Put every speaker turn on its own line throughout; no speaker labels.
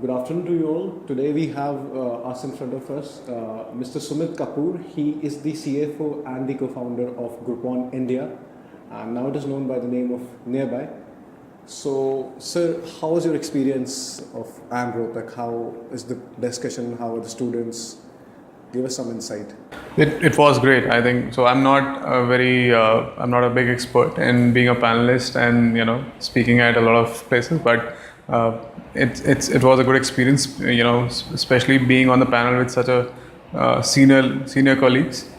Good afternoon to you all. Today we have us in front of us Mr. Sumit Kapoor. He is the CFO and the co-founder of Groupon India, and now it is known by the name of Nearby. So, sir, how was your experience of AM Rohtak? How is the discussion? How are the students? Give us some insight.
It was great. I think so. I'm not a big expert in being a panelist and speaking at a lot of places, but it was a good experience. Especially being on the panel with such a senior colleagues.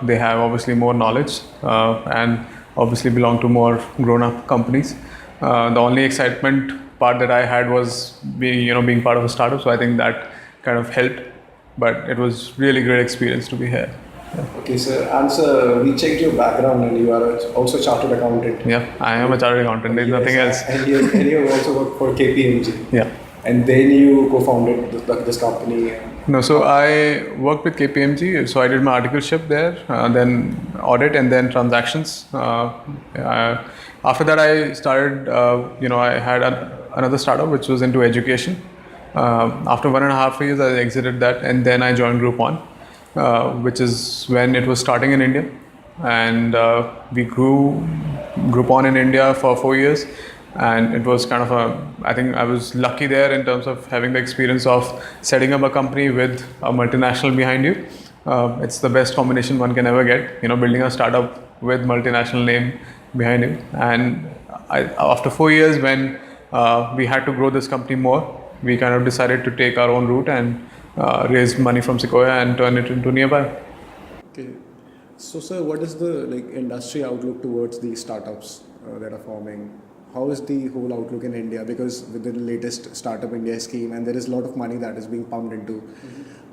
They have obviously more knowledge and obviously belong to more grown up companies. The only excitement part that I had was being part of a startup. So I think that kind of helped, but it was really great experience to be here.
Okay, sir. And sir, we checked your background, and you are also a chartered accountant.
Yeah, I am a chartered accountant. There's nothing else.
And you also worked for KPMG.
Yeah.
And then you co-founded this company.
No, so I worked with KPMG. So I did my articleship there, then audit, and then transactions. After that, I started. I had another startup which was into education. After 1.5 years, I exited that, and then I joined Groupon, which is when it was starting in India, and we grew Groupon in India for 4 years, and it was kind of I think I was lucky there in terms of having the experience of setting up a company with a multinational behind you. It's the best combination one can ever get, building a startup with multinational name behind you. And after 4 years, when we had to grow this company more, we kind of decided to take our own route and raise money from Sequoia and turn it into Nearby.
Okay. So, sir, what is the industry outlook towards these startups that are forming? How is the whole outlook in India? Because with the latest Startup India scheme, and there is a lot of money that is being pumped into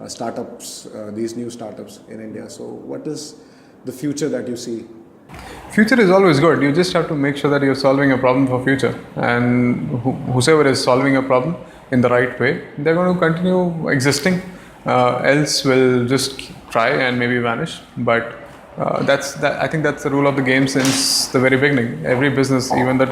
startups, these new startups in India. So, what is the future that you see?
Future is always good. You just have to make sure that you're solving a problem for future, and whoever is solving a problem in the right way, they're going to continue existing. Else will just try and maybe vanish. But I think that's the rule of the game since the very beginning. Every business, even the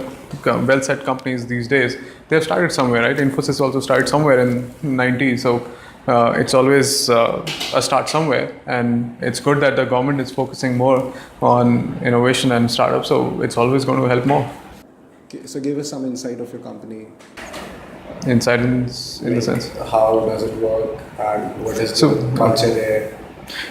well-set companies these days, they have started somewhere, right? Infosys also started somewhere in '90s. So it's always a start somewhere, and it's good that the government is focusing more on innovation and startups. So it's always going to help more.
Okay, so, give us some insight of your company.
Insight in the sense.
How does it work, and what is the culture there?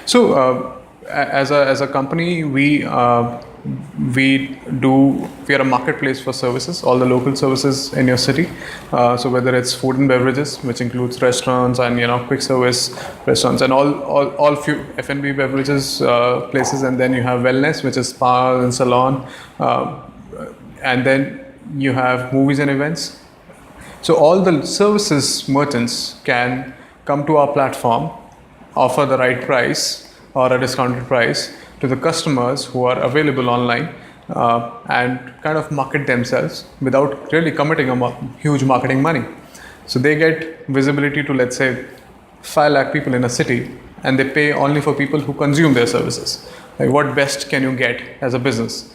So, as a company, we are a marketplace for services, all the local services in your city. So whether it's food and beverages, which includes restaurants and quick service restaurants, and all few F&B beverages places, and then you have wellness, which is spa and salon, and then you have movies and events. So all the services merchants can come to our platform, offer the right price or a discounted price to the customers who are available online, and kind of market themselves without really committing huge marketing money. So they get visibility to, let's say, 5 lakh people in a city, and they pay only for people who consume their services. Like, what best can you get as a business?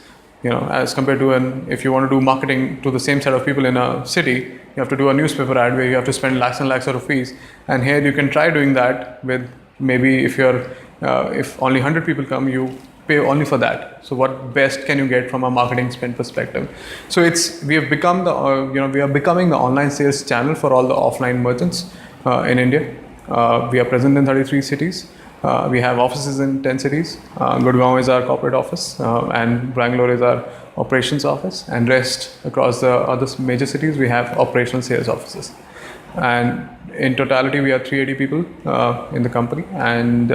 As compared to if you want to do marketing to the same set of people in a city, you have to do a newspaper ad where you have to spend lakhs and lakhs of rupees. And here you can try doing that with maybe if only 100 people come, you pay only for that. So what best can you get from a marketing spend perspective? So we are becoming the online sales channel for all the offline merchants in India. We are present in 33 cities. We have offices in 10 cities. Gurgaon is our corporate office, and Bangalore is our operations office, and rest across the other major cities we have operational sales offices. And in totality, we are 380 people in the company, and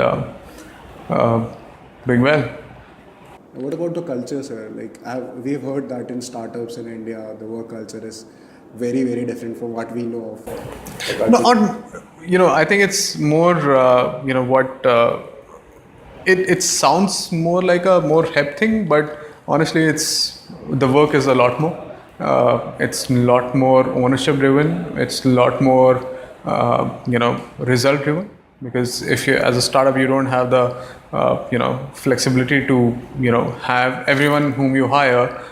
doing well.
What about the culture, sir? We've heard that in startups in India, the work culture is very, very different from what we know of.
No, I think it's more, it sounds more like a more hep thing, but honestly, the work is a lot more. It's a lot more ownership driven. It's a lot more, result driven. Because if you, as a startup, you don't have the, flexibility to, have everyone whom you hire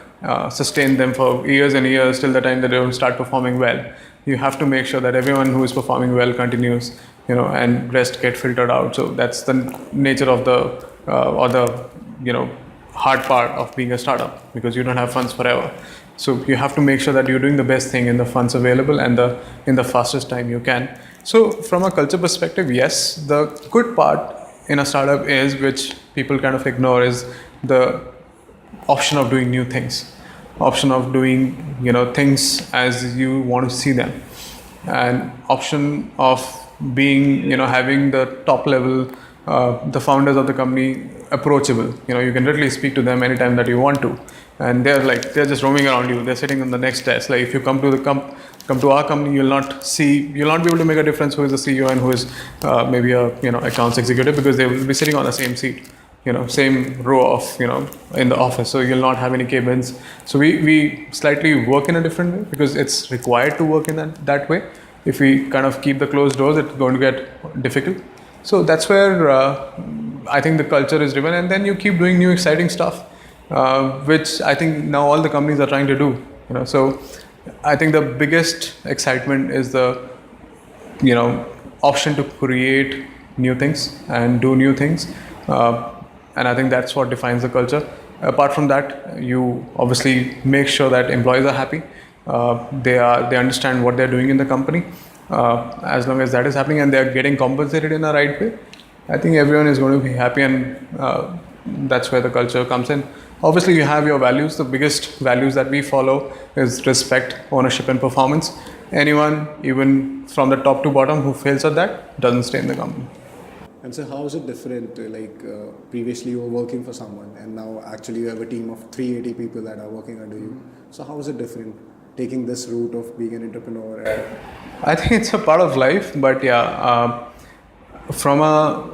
sustain them for years and years till the time that they don't start performing well. you have to make sure that everyone who is performing well continues, and rest get filtered out. So that's the nature of the or the hard part of being a startup, because you don't have funds forever. So you have to make sure that you're doing the best thing in the funds available and in the fastest time you can. So from a culture perspective, yes, the good part in a startup is, which people kind of ignore, is the option of doing new things, option of doing things as you want to see them, and option of being having the top level the founders of the company approachable. You can literally speak to them anytime that you want to, and they're just roaming around you. They're sitting on the next desk. Like if you come to our company, you'll not be able to make a difference who is the CEO and who is maybe a accounts executive, because they will be sitting on the same seat, same row of in the office. So you'll not have any cabins. So we slightly work in a different way, because it's required to work in that way. If we kind of keep the closed doors, it's going to get difficult. So that's where I think the culture is driven, and then you keep doing new exciting stuff, which I think now all the companies are trying to do. So I think the biggest excitement is the option to create new things and do new things, and I think that's what defines the culture. Apart from that, you obviously make sure that employees are happy. They understand what they're doing in the company. As long as that is happening and they're getting compensated in the right way, I think everyone is going to be happy, and that's where the culture comes in. Obviously, you have your values. The biggest values that we follow is respect, ownership, and performance. Anyone, even from the top to bottom, who fails at that doesn't stay in the company.
And so how is it different? Previously you were working for someone, and now actually you have a team of 380 people that are working under you. So how is it different, taking this route of being an entrepreneur?
I think it's a part of life, but yeah, from a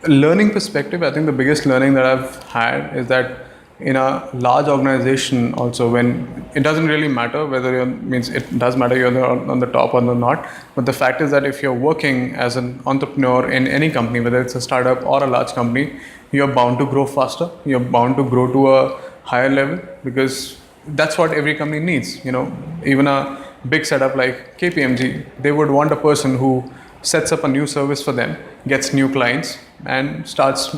learning perspective, I think the biggest learning that I've had is that in a large organization also, when it doesn't really matter whether it does matter you're on the top or not, but the fact is that if you're working as an entrepreneur in any company, whether it's a startup or a large company, you're bound to grow faster, you're bound to grow to a higher level, because that's what every company needs. Even a big setup like KPMG, they would want a person who sets up a new service for them, gets new clients, and starts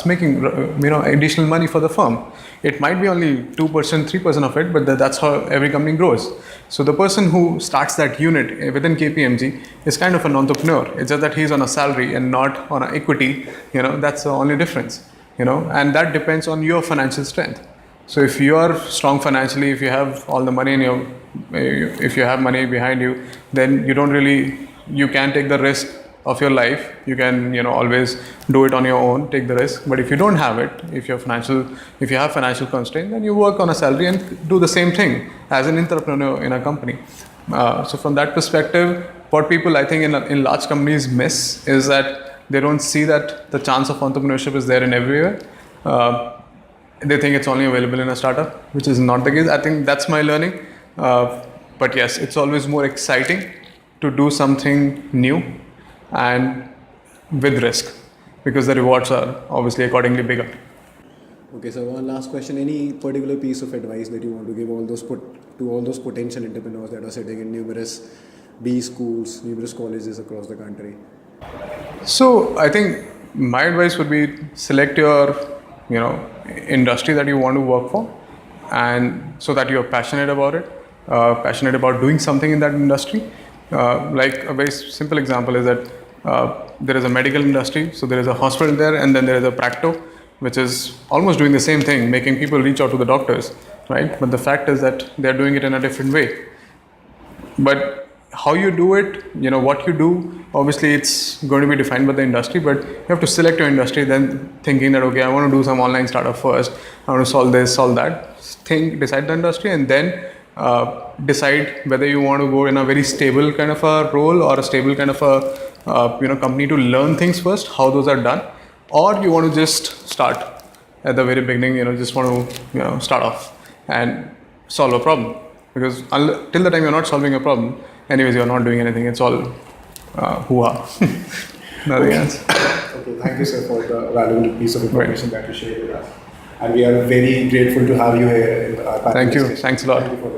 making additional money for the firm. It might be only 2%, 3% of it, but that's how every company grows. So the person who starts that unit within KPMG is kind of an entrepreneur. It's just that he's on a salary and not on an equity. That's the only difference. And that depends on your financial strength. So if you are strong financially, if you have all the money if you have money behind you, then you can take the risk of your life. You can always do it on your own, take the risk. But if you don't have it, if you have financial constraint, then you work on a salary and do the same thing as an entrepreneur in a company. So from that perspective, what people I think in large companies miss is that they don't see that the chance of entrepreneurship is there in everywhere. They think it's only available in a startup, which is not the case. I think that's my learning. But yes, it's always more exciting to do something new and with risk, because the rewards are obviously accordingly bigger.
Okay, so one last question. Any particular piece of advice that you want to give to all those potential entrepreneurs that are sitting in numerous B schools, numerous colleges across the country?
So I think my advice would be select your industry that you want to work for, and so that you're passionate about it, passionate about doing something in that industry. Like a very simple example is that there is a medical industry, so there is a hospital there, and then there is a practo, which is almost doing the same thing, making people reach out to the doctors, right? But the fact is that they're doing it in a different way. But how you do it, what you do, obviously it's going to be defined by the industry, but you have to select your industry, then thinking that, okay, I want to do some online startup first, I want to solve this, solve that. Decide the industry, and then decide whether you want to go in a very stable kind of a role or a stable kind of a company to learn things first, how those are done, or you want to just start at the very beginning, just want to start off and solve a problem. Because till the time you're not solving a problem, anyways, you're not doing anything. It's all hoo-ha. Nothing else.
Okay, thank you, sir, for the valuable piece of information that you shared with us. And we are very grateful to have you here in our panel.
Thank you. Thanks a lot.
Thank you for